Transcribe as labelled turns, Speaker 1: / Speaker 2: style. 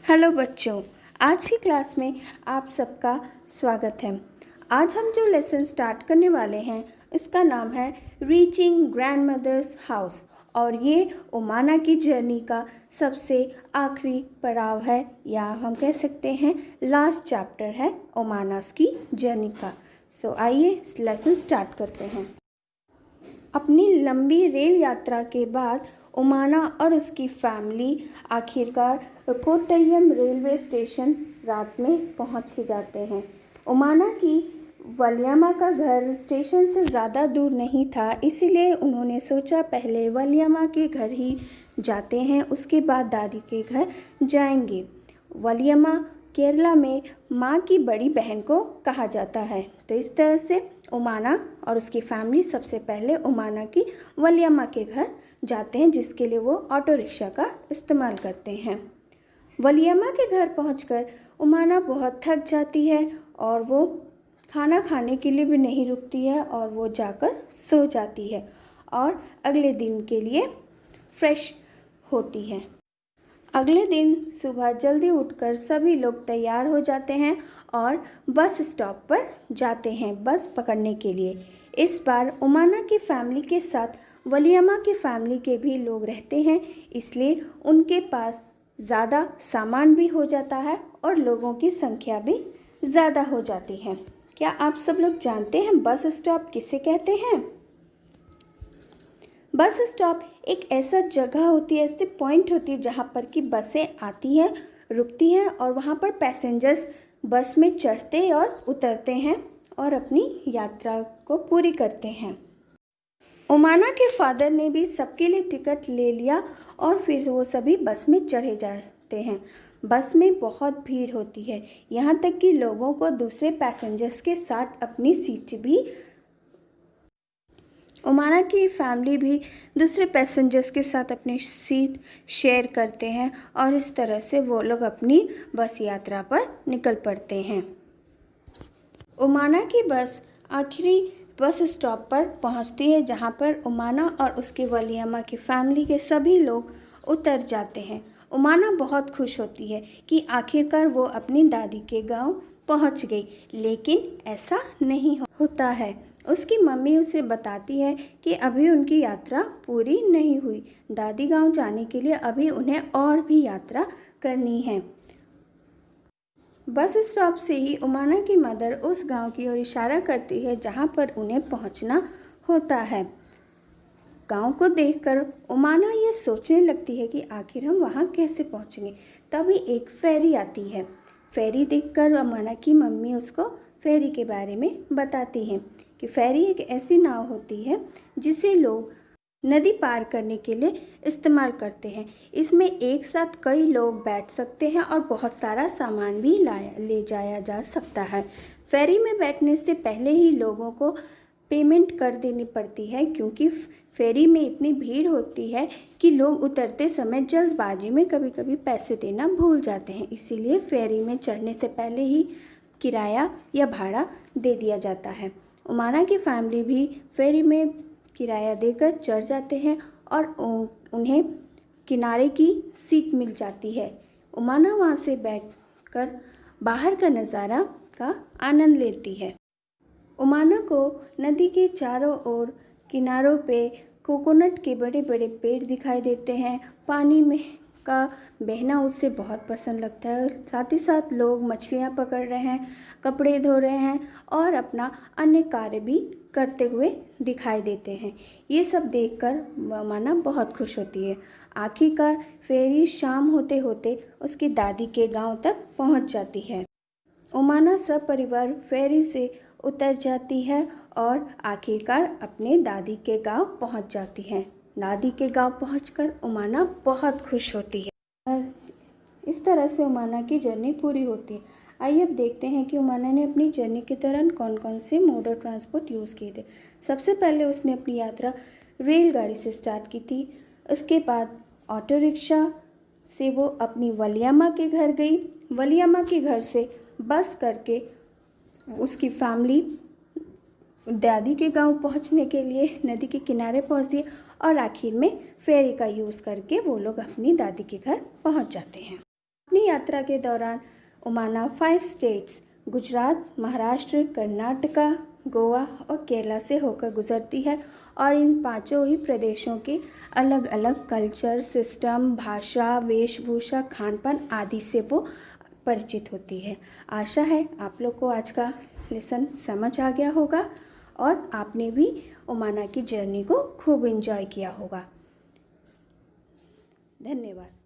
Speaker 1: Hello बच्चों, आज की क्लास में आप सबका स्वागत है। आज हम जो लेसन स्टार्ट करने वाले हैं इसका नाम है रीचिंग ग्रैंडमदर्स हाउस और ये ओमाना की जर्नी का सबसे आखिरी पड़ाव है या हम कह सकते हैं लास्ट चैप्टर है ओमानास की जर्नी का। सो आइए लेसन स्टार्ट करते हैं। अपनी लंबी रेल यात्रा के बाद ओमाना और उसकी फैमिली आखिरकार कोट्टयम रेलवे स्टेशन रात में पहुंच ही जाते हैं। ओमाना की वलियामा का घर स्टेशन से ज़्यादा दूर नहीं था, इसीलिए उन्होंने सोचा पहले वलियामा के घर ही जाते हैं, उसके बाद दादी के घर जाएंगे। वलियामा केरला में माँ की बड़ी बहन को कहा जाता है। तो इस तरह से ओमाना और उसकी फैमिली सबसे पहले ओमाना की वलियामा के घर जाते हैं, जिसके लिए वो ऑटो रिक्शा का इस्तेमाल करते हैं। वलियामा के घर पहुंचकर ओमाना बहुत थक जाती है और वो खाना खाने के लिए भी नहीं रुकती है और वो जाकर सो जाती है और अगले दिन के लिए फ्रेश होती है। अगले दिन सुबह जल्दी उठकर सभी लोग तैयार हो जाते हैं और बस स्टॉप पर जाते हैं बस पकड़ने के लिए। इस बार ओमाना की फैमिली के साथ वलियामा की फैमिली के भी लोग रहते हैं, इसलिए उनके पास ज़्यादा सामान भी हो जाता है और लोगों की संख्या भी ज़्यादा हो जाती है। क्या आप सब लोग जानते हैं बस स्टॉप किसे कहते हैं? बस स्टॉप एक ऐसा जगह होती है, ऐसे पॉइंट होती है जहाँ पर कि बसें आती हैं, रुकती हैं और वहाँ पर पैसेंजर्स बस में चढ़ते और उतरते हैं और अपनी यात्रा को पूरी करते हैं। ओमाना के फादर ने भी सबके लिए टिकट ले लिया और फिर वो सभी बस में चढ़े जाते हैं। बस में बहुत भीड़ होती है, यहाँ तक कि लोगों को दूसरे पैसेंजर्स के साथ अपनी सीट भी ओमाना की फैमिली भी दूसरे पैसेंजर्स के साथ अपनी सीट शेयर करते हैं और इस तरह से वो लोग अपनी बस यात्रा पर निकल पड़ते हैं। ओमाना की बस आखिरी बस स्टॉप पर पहुंचती है, जहां पर ओमाना और उसके वलियामा की फैमिली के सभी लोग उतर जाते हैं। ओमाना बहुत खुश होती है कि आखिरकार वो अपनी दादी के गांव पहुंच गई, लेकिन ऐसा नहीं होता है। उसकी मम्मी उसे बताती है कि अभी उनकी यात्रा पूरी नहीं हुई, दादी गांव जाने के लिए अभी उन्हें और भी यात्रा करनी है। बस स्टॉप से ही ओमाना की मदर उस गांव की ओर इशारा करती है जहां पर उन्हें पहुंचना होता है। गांव को देखकर ओमाना ये सोचने लगती है कि आखिर हम वहां कैसे पहुंचेंगे। तभी एक फेरी आती है। फेरी देखकर ओमाना की मम्मी उसको फेरी के बारे में बताती हैं कि फेरी एक ऐसी नाव होती है जिसे लोग नदी पार करने के लिए इस्तेमाल करते हैं। इसमें एक साथ कई लोग बैठ सकते हैं और बहुत सारा सामान भी ले जाया जा सकता है। फेरी में बैठने से पहले ही लोगों को पेमेंट कर देनी पड़ती है, क्योंकि फेरी में इतनी भीड़ होती है कि लोग उतरते समय जल्दबाजी में कभी कभी पैसे देना भूल जाते हैं। इसीलिए फेरी में चढ़ने से पहले ही किराया या भाड़ा दे दिया जाता है। ओमाना की फैमिली भी फेरी में किराया देकर चढ़ जाते हैं और उन्हें किनारे की सीट मिल जाती है। ओमाना वहाँ से बैठकर बाहर का नज़ारा का आनंद लेती है। ओमाना को नदी के चारों ओर किनारों पे कोकोनट के बड़े बड़े पेड़ दिखाई देते हैं। पानी में का बहना उसे बहुत पसंद लगता है। साथ ही साथ लोग मछलियाँ पकड़ रहे हैं, कपड़े धो रहे हैं और अपना अन्य कार्य भी करते हुए दिखाई देते हैं। ये सब देखकर ओमाना बहुत खुश होती है। आखिरकार फेरी शाम होते होते उसकी दादी के गांव तक पहुंच जाती है। ओमाना सब परिवार फेरी से उतर जाती है और आखिरकार अपने दादी के गांव पहुंच जाती है। दादी के गांव पहुंचकर ओमाना बहुत खुश होती है। इस तरह से ओमाना की जर्नी पूरी होती है। आइए अब देखते हैं कि ओमाना ने अपनी जर्नी के दौरान कौन कौन से मोड ऑफ ट्रांसपोर्ट यूज़ किए थे। सबसे पहले उसने अपनी यात्रा रेलगाड़ी से स्टार्ट की थी। उसके बाद ऑटो रिक्शा से वो अपनी वलियामा के घर गई। वलियामा के घर से बस करके उसकी फैमिली दादी के गांव पहुंचने के लिए नदी के किनारे पहुंचती है और आखिर में फेरी का यूज़ करके वो लोग अपनी दादी के घर पहुंच जाते हैं। अपनी यात्रा के दौरान ओमाना 5 स्टेट्स गुजरात, महाराष्ट्र, कर्नाटका, गोवा और केरला से होकर गुजरती है और इन पांचों ही प्रदेशों के अलग अलग कल्चर, सिस्टम, भाषा, वेशभूषा, खान-पान आदि से वो परिचित होती है। आशा है आप लोग को आज का लेसन समझ आ गया होगा और आपने भी ओमाना की जर्नी को खूब एंजॉय किया होगा। धन्यवाद।